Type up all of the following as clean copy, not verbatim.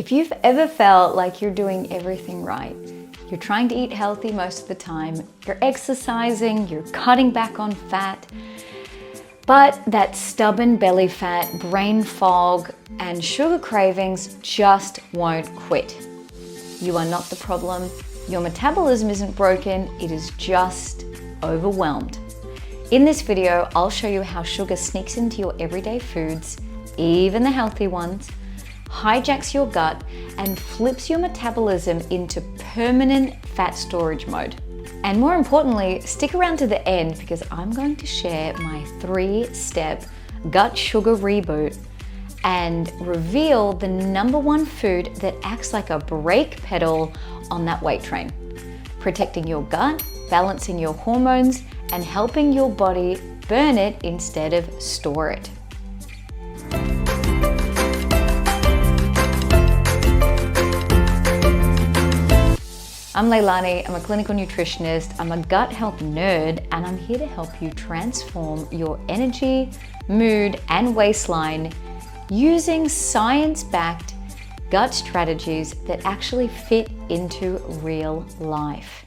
If you've ever felt like you're doing everything right, you're trying to eat healthy most of the time, you're exercising, you're cutting back on fat, but that stubborn belly fat, brain fog, and sugar cravings just won't quit. You are not the problem. Your metabolism isn't broken, it is just overwhelmed. In this video, I'll show you how sugar sneaks into your everyday foods, even the healthy ones, hijacks your gut, and flips your metabolism into permanent fat storage mode. And more importantly, stick around to the end because I'm going to share my 3-step gut sugar reboot and reveal the #1 food that acts like a brake pedal on that weight train, protecting your gut, balancing your hormones, and helping your body burn it instead of store it. I'm Leilani, I'm a clinical nutritionist, I'm a gut health nerd, and I'm here to help you transform your energy, mood, and waistline using science-backed gut strategies that actually fit into real life.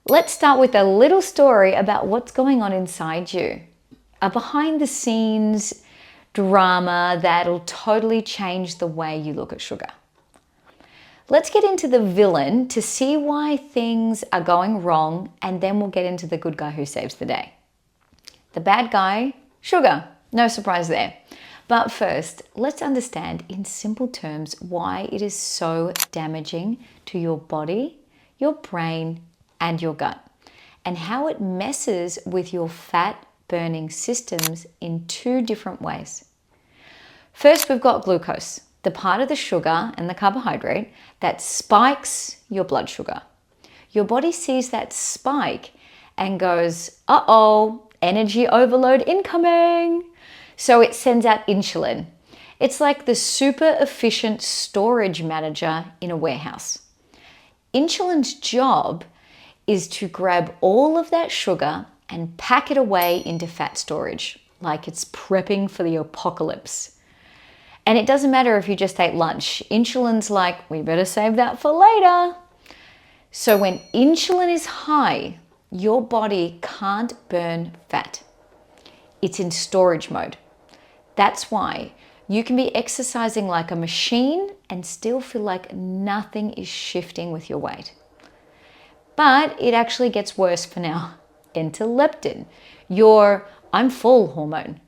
Let's start with a little story about what's going on inside you. A behind-the-scenes drama that'll totally change the way you look at sugar. Let's get into the villain to see why things are going wrong, and then we'll get into the good guy who saves the day. The bad guy, sugar. No surprise there. But first, let's understand in simple terms why it is so damaging to your body, your brain, and your gut, and how it messes with your fat burning systems in 2 different ways. First, we've got glucose, the part of the sugar and the carbohydrate that spikes your blood sugar. Your body sees that spike and goes, uh-oh, energy overload incoming. So it sends out insulin. It's like the super efficient storage manager in a warehouse. Insulin's job is to grab all of that sugar and pack it away into fat storage, like it's prepping for the apocalypse. And it doesn't matter if you just ate lunch. Insulin's like, we better save that for later. So when insulin is high, your body can't burn fat. It's in storage mode. That's why you can be exercising like a machine and still feel like nothing is shifting with your weight. But it actually gets worse for now. Enter leptin, your I'm full hormone.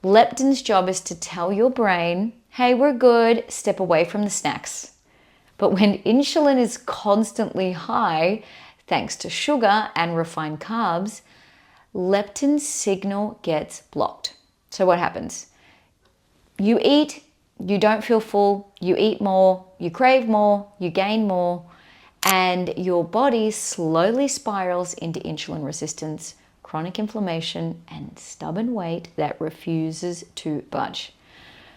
Leptin's job is to tell your brain, hey, we're good, step away from the snacks. But when insulin is constantly high, thanks to sugar and refined carbs, leptin's signal gets blocked. So what happens? You eat, you don't feel full, you eat more, you crave more, you gain more, and your body slowly spirals into insulin resistance, chronic inflammation, and stubborn weight that refuses to budge.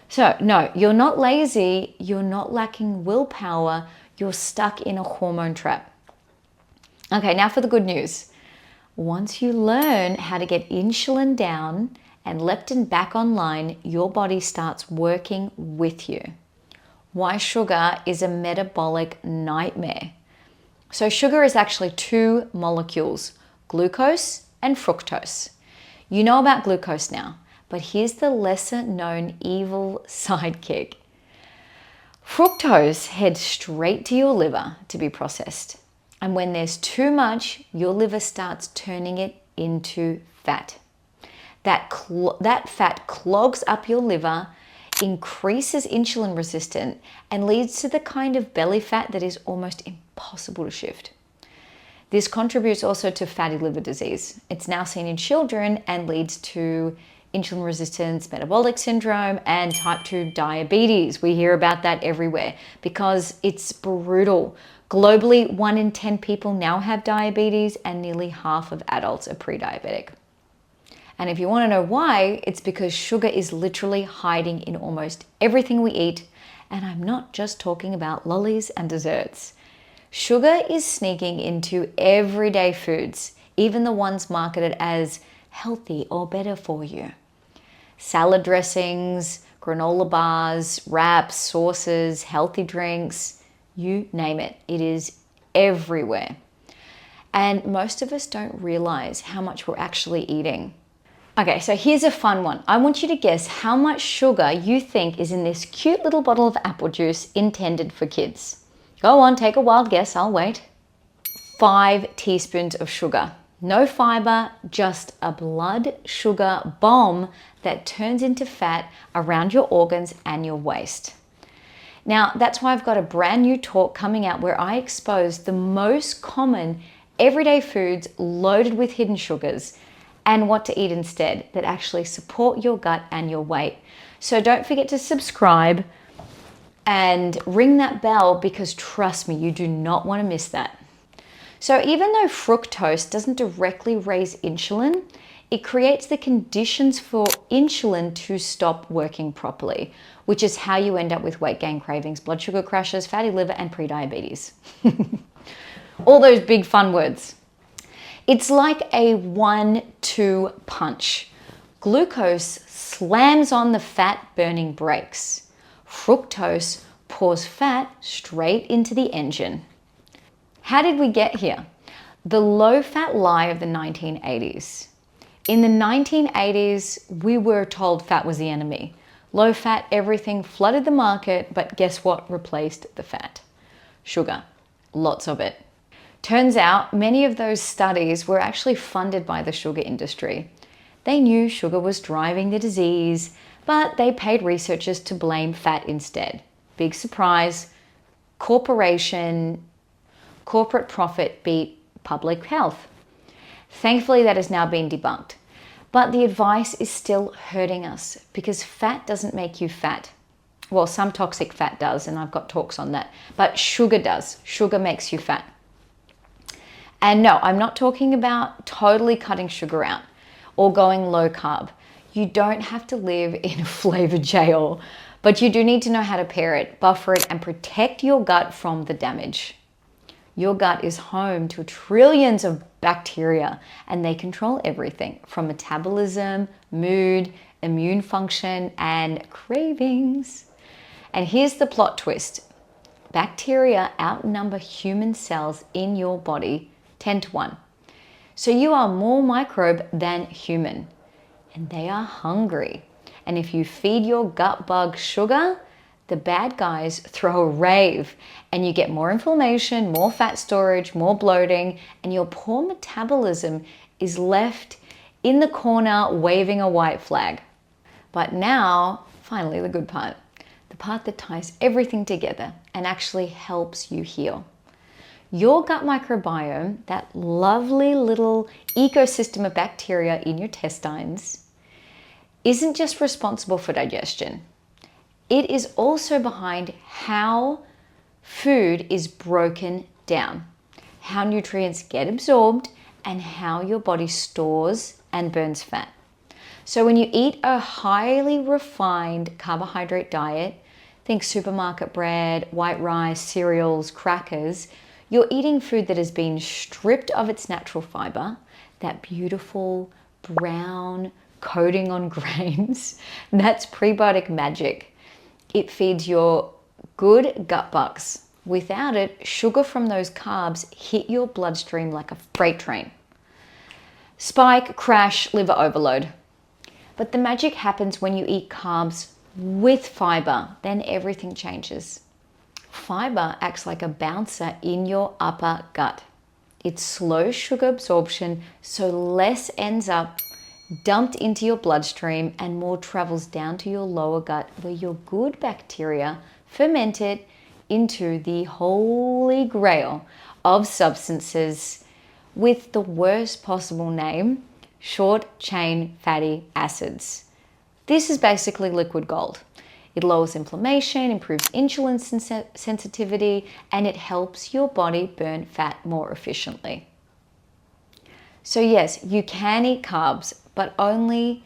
So no, you're not lazy, you're not lacking willpower, you're stuck in a hormone trap. Okay, now for the good news. Once you learn how to get insulin down and leptin back online, your body starts working with you. Why sugar is a metabolic nightmare. So sugar is actually 2 molecules, glucose and fructose. You know about glucose now, but here's the lesser known evil sidekick. Fructose heads straight to your liver to be processed. And when there's too much, your liver starts turning it into fat. That fat clogs up your liver, increases insulin resistance, and leads to the kind of belly fat that is almost impossible to shift. This contributes also to fatty liver disease. It's now seen in children and leads to insulin resistance, metabolic syndrome, and type 2 diabetes. We hear about that everywhere because it's brutal. Globally, 1 in 10 people now have diabetes, and nearly half of adults are pre-diabetic. And if you want to know why, it's because sugar is literally hiding in almost everything we eat. And I'm not just talking about lollies and desserts. Sugar is sneaking into everyday foods, even the ones marketed as healthy or better for you. salad dressings, granola bars, wraps, sauces, healthy drinks, you name it. It is everywhere. And most of us don't realize how much we're actually eating. Okay, so here's a fun one. I want you to guess how much sugar you think is in this cute little bottle of apple juice intended for kids. Go on, take a wild guess, I'll wait. 5 teaspoons of sugar. No fiber, just a blood sugar bomb that turns into fat around your organs and your waist. Now, that's why I've got a brand new talk coming out where I expose the most common everyday foods loaded with hidden sugars and what to eat instead that actually support your gut and your weight. So don't forget to subscribe and ring that bell, because trust me, you do not want to miss that. So even though fructose doesn't directly raise insulin, it creates the conditions for insulin to stop working properly, which is how you end up with weight gain, cravings, blood sugar crashes, fatty liver, and prediabetes. All those big fun words. It's like a 1-2 punch. Glucose slams on the fat burning brakes. Fructose pours fat straight into the engine. How did we get here? The low-fat lie of the 1980s. In the 1980s, we were told fat was the enemy. Low-fat everything flooded the market, but guess what replaced the fat? Sugar. Lots of it. Turns out many of those studies were actually funded by the sugar industry. They knew sugar was driving the disease, but they paid researchers to blame fat instead. Big surprise, corporate profit beat public health. Thankfully, that has now been debunked. But the advice is still hurting us because fat doesn't make you fat. Well, some toxic fat does, and I've got talks on that. But sugar does. Sugar makes you fat. And no, I'm not talking about totally cutting sugar out or going low carb. You don't have to live in a flavor jail, but you do need to know how to pair it, buffer it, and protect your gut from the damage. Your gut is home to trillions of bacteria, and they control everything from metabolism, mood, immune function, and cravings. And here's the plot twist. Bacteria outnumber human cells in your body 10-1. So you are more microbe than human, and they are hungry. And if you feed your gut bug sugar, the bad guys throw a rave and you get more inflammation, more fat storage, more bloating, and your poor metabolism is left in the corner waving a white flag. But now, finally, the good part, the part that ties everything together and actually helps you heal. Your gut microbiome, that lovely little ecosystem of bacteria in your intestines, isn't just responsible for digestion. It is also behind how food is broken down, how nutrients get absorbed, and how your body stores and burns fat. So when you eat a highly refined carbohydrate diet, think supermarket bread, white rice, cereals, crackers, you're eating food that has been stripped of its natural fiber, that beautiful brown coating on grains. That's prebiotic magic. It feeds your good gut bugs. Without it, sugar from those carbs hit your bloodstream like a freight train. Spike, crash, liver overload. But the magic happens when you eat carbs with fiber, then everything changes. Fiber acts like a bouncer in your upper gut. It slows sugar absorption, so less ends up dumped into your bloodstream and more travels down to your lower gut, where your good bacteria ferment it into the holy grail of substances with the worst possible name, short chain fatty acids. This is basically liquid gold. It lowers inflammation, improves insulin sensitivity, and it helps your body burn fat more efficiently. So yes, you can eat carbs, but only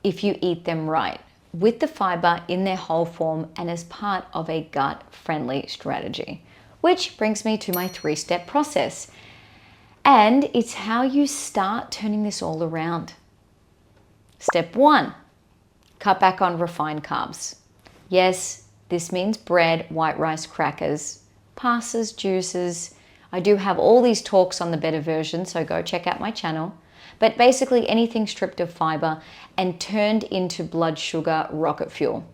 if you eat them right, with the fiber in their whole form and as part of a gut-friendly strategy. Which brings me to my 3-step process. And it's how you start turning this all around. Step 1, Cut back on refined carbs. Yes, this means bread, white rice, crackers, pastas, juices. I do have all these talks on the better version, so go check out my channel. But basically anything stripped of fiber and turned into blood sugar rocket fuel.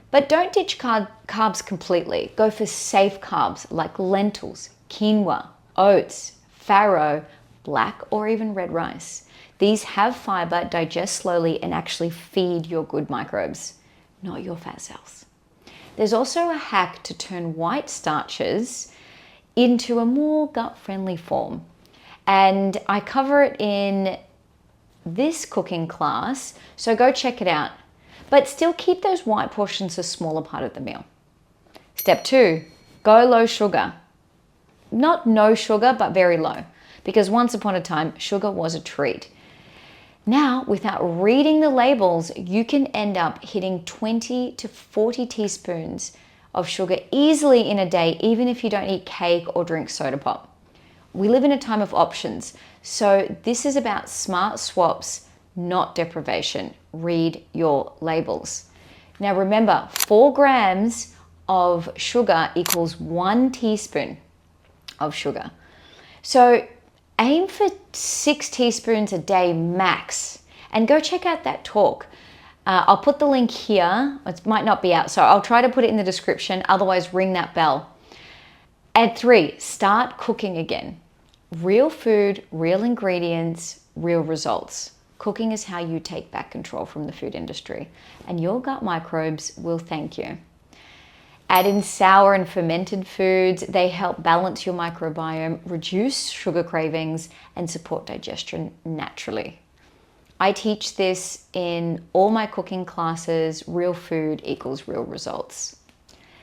But don't ditch carbs completely. Go for safe carbs like lentils, quinoa, oats, farro, black or even red rice. These have fiber, digest slowly, and actually feed your good microbes, not your fat cells. There's also a hack to turn white starches into a more gut-friendly form. And I cover it in this cooking class, so go check it out. But still keep those white portions a smaller part of the meal. Step 2, go low sugar. Not no sugar, but very low. Because once upon a time, sugar was a treat. Now, without reading the labels, you can end up hitting 20 to 40 teaspoons of sugar easily in a day, even if you don't eat cake or drink soda pop. We live in a time of options, so this is about smart swaps, not deprivation. Read your labels. Now remember, 4 grams of sugar equals 1 teaspoon of sugar. So aim for 6 teaspoons a day max, and go check out that talk. I'll put the link here. It might not be out, so I'll try to put it in the description. Otherwise, ring that bell. And 3, start cooking again. Real food, real ingredients, real results. Cooking is how you take back control from the food industry, and your gut microbes will thank you. Add in sour and fermented foods. They help balance your microbiome, reduce sugar cravings, and support digestion naturally. I teach this in all my cooking classes. Real food equals real results.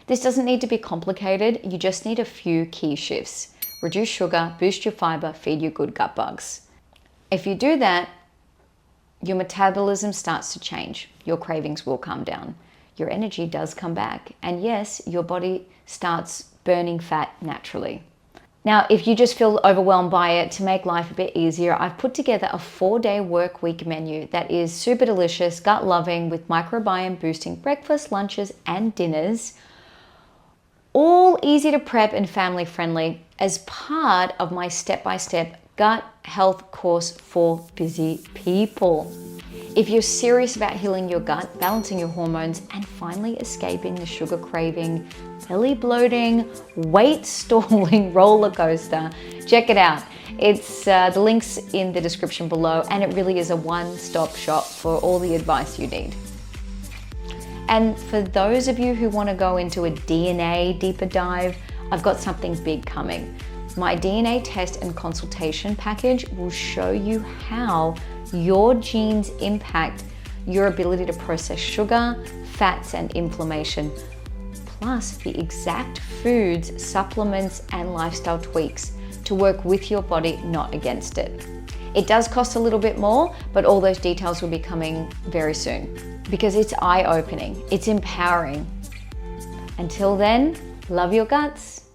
This doesn't need to be complicated. You just need a few key shifts. Reduce sugar, boost your fiber, feed your good gut bugs. If you do that, your metabolism starts to change. Your cravings will come down. Your energy does come back. And yes, your body starts burning fat naturally. Now, if you just feel overwhelmed by it, to make life a bit easier, I've put together a 4-day work week menu that is super delicious, gut loving, with microbiome boosting breakfast, lunches, and dinners. All easy to prep and family friendly as part of my step-by-step gut health course for busy people. If you're serious about healing your gut, balancing your hormones, and finally escaping the sugar craving, belly bloating, weight stalling roller coaster, check it out. It's the link's in the description below, and it really is a one-stop shop for all the advice you need. And for those of you who want to go into a DNA deeper dive, I've got something big coming. My DNA test and consultation package will show you how your genes impact your ability to process sugar, fats, and inflammation, plus the exact foods, supplements, and lifestyle tweaks to work with your body, not against it. It does cost a little bit more, but all those details will be coming very soon because it's eye-opening, it's empowering. Until then, love your guts.